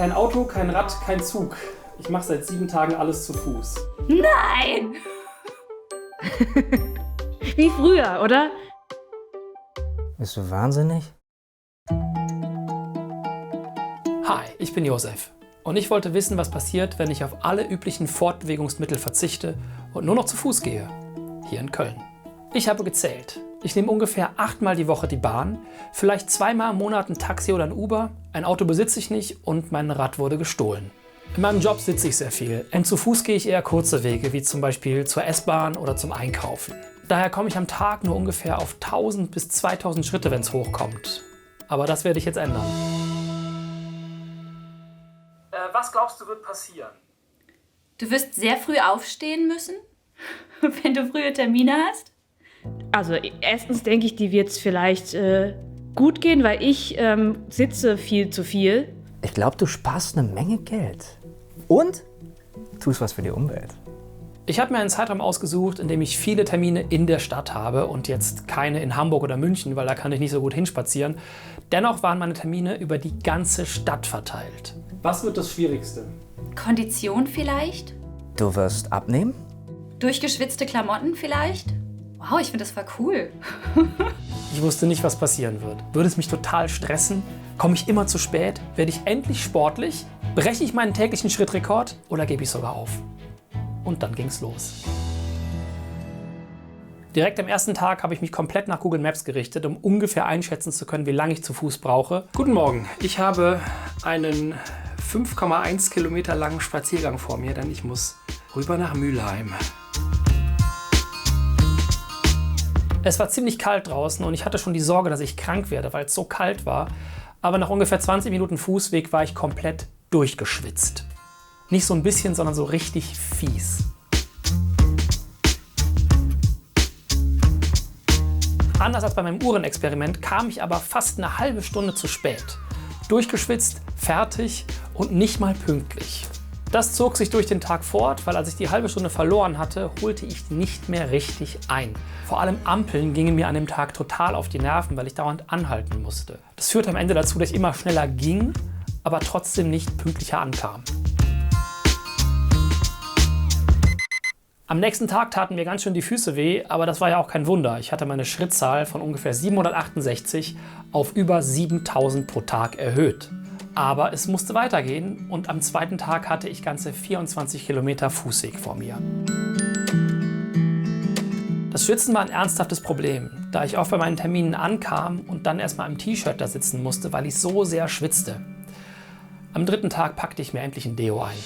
Kein Auto, kein Rad, kein Zug. Ich mache seit 7 Tagen alles zu Fuß. Nein! Wie früher, oder? Bist du wahnsinnig? Hi, ich bin Josef. Und ich wollte wissen, was passiert, wenn ich auf alle üblichen Fortbewegungsmittel verzichte und nur noch zu Fuß gehe. Hier in Köln. Ich habe gezählt. Ich nehme ungefähr 8-mal die Woche die Bahn, vielleicht 2-mal im Monat ein Taxi oder ein Uber, ein Auto besitze ich nicht und mein Rad wurde gestohlen. In meinem Job sitze ich sehr viel und zu Fuß gehe ich eher kurze Wege, wie zum Beispiel zur S-Bahn oder zum Einkaufen. Daher komme ich am Tag nur ungefähr auf 1000 bis 2000 Schritte, wenn es hochkommt. Aber das werde ich jetzt ändern. Was glaubst du, wird passieren? Du wirst sehr früh aufstehen müssen, wenn du frühe Termine hast. Also erstens denke ich, die wird es vielleicht gut gehen, weil ich sitze viel zu viel. Ich glaube, du sparst eine Menge Geld. Und tust was für die Umwelt. Ich habe mir einen Zeitraum ausgesucht, in dem ich viele Termine in der Stadt habe und jetzt keine in Hamburg oder München, weil da kann ich nicht so gut hinspazieren. Dennoch waren meine Termine über die ganze Stadt verteilt. Was wird das Schwierigste? Kondition vielleicht? Du wirst abnehmen? Durchgeschwitzte Klamotten vielleicht? Wow, ich finde das voll cool. Ich wusste nicht, was passieren wird. Würde es mich total stressen? Komme ich immer zu spät? Werde ich endlich sportlich? Breche ich meinen täglichen Schrittrekord oder gebe ich sogar auf? Und dann ging's los. Direkt am ersten Tag habe ich mich komplett nach Google Maps gerichtet, um ungefähr einschätzen zu können, wie lange ich zu Fuß brauche. Guten Morgen, ich habe einen 5,1 Kilometer langen Spaziergang vor mir, denn ich muss rüber nach Mülheim. Es war ziemlich kalt draußen und ich hatte schon die Sorge, dass ich krank werde, weil es so kalt war. Aber nach ungefähr 20 Minuten Fußweg war ich komplett durchgeschwitzt. Nicht so ein bisschen, sondern so richtig fies. Anders als bei meinem Uhrenexperiment kam ich aber fast eine halbe Stunde zu spät. Durchgeschwitzt, fertig und nicht mal pünktlich. Das zog sich durch den Tag fort, weil als ich die halbe Stunde verloren hatte, holte ich nicht mehr richtig ein. Vor allem Ampeln gingen mir an dem Tag total auf die Nerven, weil ich dauernd anhalten musste. Das führte am Ende dazu, dass ich immer schneller ging, aber trotzdem nicht pünktlicher ankam. Am nächsten Tag taten mir ganz schön die Füße weh, aber das war ja auch kein Wunder. Ich hatte meine Schrittzahl von ungefähr 768 auf über 7000 pro Tag erhöht. Aber es musste weitergehen und am zweiten Tag hatte ich ganze 24 Kilometer Fußweg vor mir. Das Schwitzen war ein ernsthaftes Problem, da ich oft bei meinen Terminen ankam und dann erstmal im T-Shirt da sitzen musste, weil ich so sehr schwitzte. Am dritten Tag packte ich mir endlich ein Deo ein.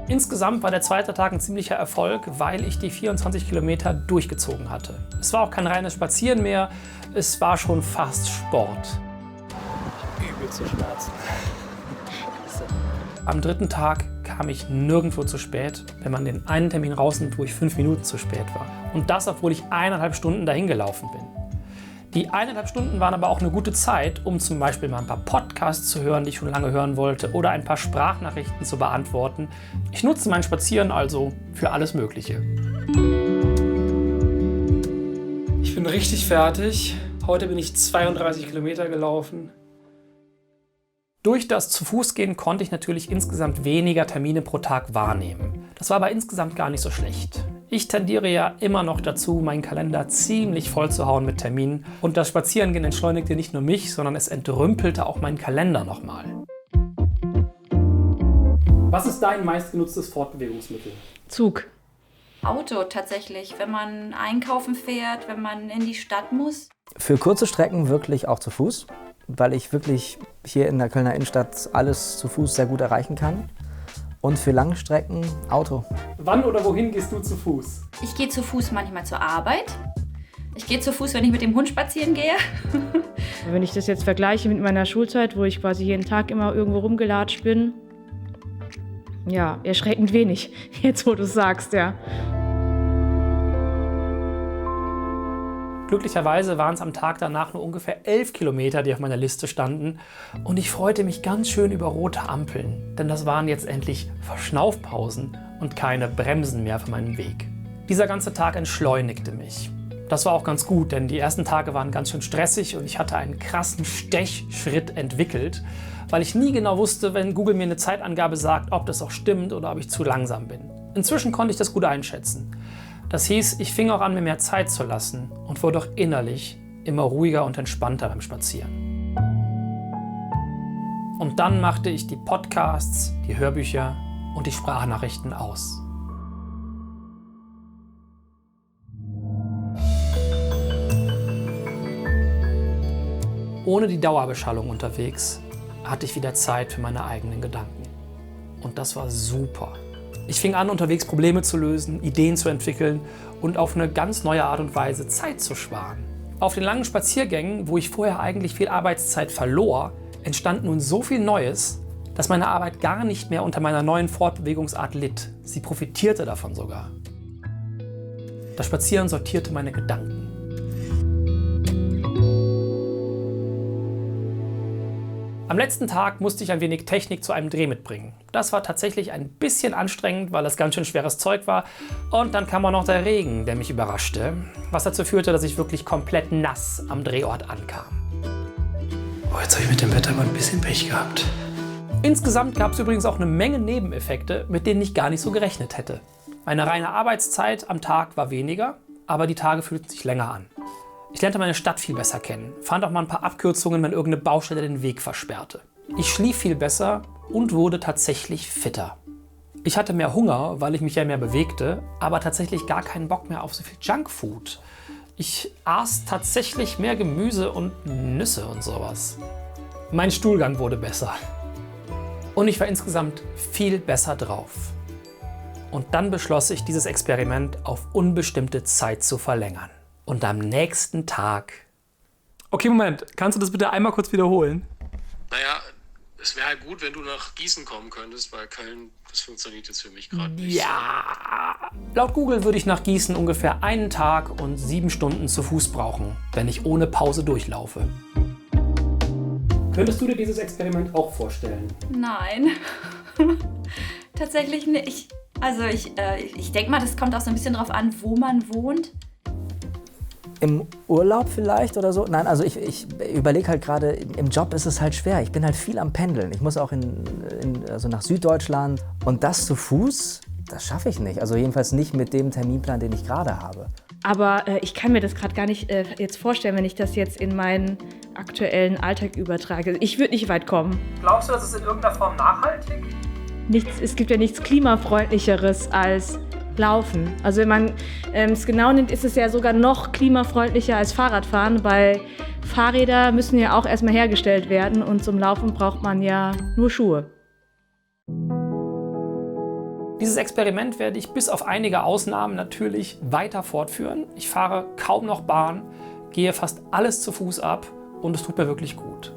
Insgesamt war der zweite Tag ein ziemlicher Erfolg, weil ich die 24 Kilometer durchgezogen hatte. Es war auch kein reines Spazieren mehr, es war schon fast Sport. Übel zu schmerzen. Am dritten Tag kam ich nirgendwo zu spät, wenn man den einen Termin rausnimmt, wo ich 5 Minuten zu spät war. Und das, obwohl ich 1,5 Stunden dahin gelaufen bin. Die 1,5 Stunden waren aber auch eine gute Zeit, um zum Beispiel mal ein paar Podcasts zu hören, die ich schon lange hören wollte, oder ein paar Sprachnachrichten zu beantworten. Ich nutze mein Spazieren also für alles Mögliche. Ich bin richtig fertig. Heute bin ich 32 Kilometer gelaufen. Durch das Zu-Fuß-Gehen konnte ich natürlich insgesamt weniger Termine pro Tag wahrnehmen. Das war aber insgesamt gar nicht so schlecht. Ich tendiere ja immer noch dazu, meinen Kalender ziemlich voll zu hauen mit Terminen. Und das Spazierengehen entschleunigte nicht nur mich, sondern es entrümpelte auch meinen Kalender nochmal. Was ist dein meistgenutztes Fortbewegungsmittel? Zug. Auto tatsächlich, wenn man einkaufen fährt, wenn man in die Stadt muss. Für kurze Strecken wirklich auch zu Fuß, weil ich wirklich hier in der Kölner Innenstadt alles zu Fuß sehr gut erreichen kann. Und für Langstrecken Auto. Wann oder wohin gehst du zu Fuß? Ich gehe zu Fuß manchmal zur Arbeit. Ich gehe zu Fuß, wenn ich mit dem Hund spazieren gehe. Wenn ich das jetzt vergleiche mit meiner Schulzeit, wo ich quasi jeden Tag immer irgendwo rumgelatscht bin, ja, erschreckend wenig, jetzt wo du es sagst, ja. Glücklicherweise waren es am Tag danach nur ungefähr 11 Kilometer, die auf meiner Liste standen. Und ich freute mich ganz schön über rote Ampeln, denn das waren jetzt endlich Verschnaufpausen und keine Bremsen mehr für meinen Weg. Dieser ganze Tag entschleunigte mich. Das war auch ganz gut, denn die ersten Tage waren ganz schön stressig und ich hatte einen krassen Stechschritt entwickelt, weil ich nie genau wusste, wenn Google mir eine Zeitangabe sagt, ob das auch stimmt oder ob ich zu langsam bin. Inzwischen konnte ich das gut einschätzen. Das hieß, ich fing auch an, mir mehr Zeit zu lassen und wurde auch innerlich immer ruhiger und entspannter beim Spazieren. Und dann machte ich die Podcasts, die Hörbücher und die Sprachnachrichten aus. Ohne die Dauerbeschallung unterwegs hatte ich wieder Zeit für meine eigenen Gedanken. Und das war super. Ich fing an, unterwegs Probleme zu lösen, Ideen zu entwickeln und auf eine ganz neue Art und Weise Zeit zu sparen. Auf den langen Spaziergängen, wo ich vorher eigentlich viel Arbeitszeit verlor, entstand nun so viel Neues, dass meine Arbeit gar nicht mehr unter meiner neuen Fortbewegungsart litt. Sie profitierte davon sogar. Das Spazieren sortierte meine Gedanken. Am letzten Tag musste ich ein wenig Technik zu einem Dreh mitbringen. Das war tatsächlich ein bisschen anstrengend, weil das ganz schön schweres Zeug war. Und dann kam auch noch der Regen, der mich überraschte, was dazu führte, dass ich wirklich komplett nass am Drehort ankam. Oh, jetzt habe ich mit dem Wetter mal ein bisschen Pech gehabt. Insgesamt gab es übrigens auch eine Menge Nebeneffekte, mit denen ich gar nicht so gerechnet hätte. Meine reine Arbeitszeit am Tag war weniger, aber die Tage fühlten sich länger an. Ich lernte meine Stadt viel besser kennen, fand auch mal ein paar Abkürzungen, wenn irgendeine Baustelle den Weg versperrte. Ich schlief viel besser und wurde tatsächlich fitter. Ich hatte mehr Hunger, weil ich mich ja mehr bewegte, aber tatsächlich gar keinen Bock mehr auf so viel Junkfood. Ich aß tatsächlich mehr Gemüse und Nüsse und sowas. Mein Stuhlgang wurde besser. Und ich war insgesamt viel besser drauf. Und dann beschloss ich, dieses Experiment auf unbestimmte Zeit zu verlängern. Und am nächsten Tag... Okay, Moment. Kannst du das bitte einmal kurz wiederholen? Naja, es wäre halt gut, wenn du nach Gießen kommen könntest, weil Köln, das funktioniert jetzt für mich gerade nicht. Ja. Laut Google würde ich nach Gießen ungefähr 1 Tag und 7 Stunden zu Fuß brauchen, wenn ich ohne Pause durchlaufe. Könntest du dir dieses Experiment auch vorstellen? Nein, tatsächlich nicht. Also ich denke mal, das kommt auch so ein bisschen drauf an, wo man wohnt. Im Urlaub vielleicht oder so? Nein, also ich überlege halt gerade, im Job ist es halt schwer. Ich bin halt viel am Pendeln. Ich muss auch also nach Süddeutschland. Und das zu Fuß, das schaffe ich nicht. Also jedenfalls nicht mit dem Terminplan, den ich gerade habe. Aber ich kann mir das gerade gar nicht jetzt vorstellen, wenn ich das jetzt in meinen aktuellen Alltag übertrage. Ich würde nicht weit kommen. Glaubst du, das ist in irgendeiner Form nachhaltig? Es gibt ja nichts Klimafreundlicheres als Laufen. Also wenn man es genau nimmt, ist es ja sogar noch klimafreundlicher als Fahrradfahren, weil Fahrräder müssen ja auch erstmal hergestellt werden und zum Laufen braucht man ja nur Schuhe. Dieses Experiment werde ich bis auf einige Ausnahmen natürlich weiter fortführen. Ich fahre kaum noch Bahn, gehe fast alles zu Fuß ab und es tut mir wirklich gut.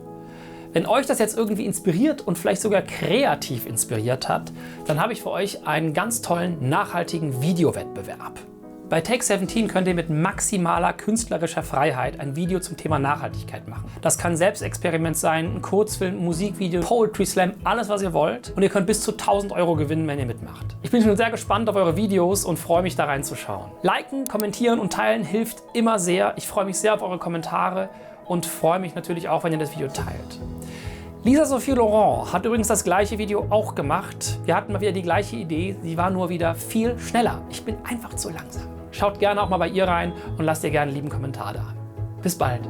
Wenn euch das jetzt irgendwie inspiriert und vielleicht sogar kreativ inspiriert hat, dann habe ich für euch einen ganz tollen, nachhaltigen Videowettbewerb. Bei Take 17 könnt ihr mit maximaler künstlerischer Freiheit ein Video zum Thema Nachhaltigkeit machen. Das kann Selbstexperiment sein, ein Kurzfilm, ein Musikvideo, Poetry Slam, alles was ihr wollt. Und ihr könnt bis zu 1.000 € gewinnen, wenn ihr mitmacht. Ich bin schon sehr gespannt auf eure Videos und freue mich da reinzuschauen. Liken, kommentieren und teilen hilft immer sehr. Ich freue mich sehr auf eure Kommentare und freue mich natürlich auch, wenn ihr das Video teilt. Lisa Sophie Laurent hat übrigens das gleiche Video auch gemacht. Wir hatten mal wieder die gleiche Idee, sie war nur wieder viel schneller. Ich bin einfach zu langsam. Schaut gerne auch mal bei ihr rein und lasst ihr gerne einen lieben Kommentar da. Bis bald.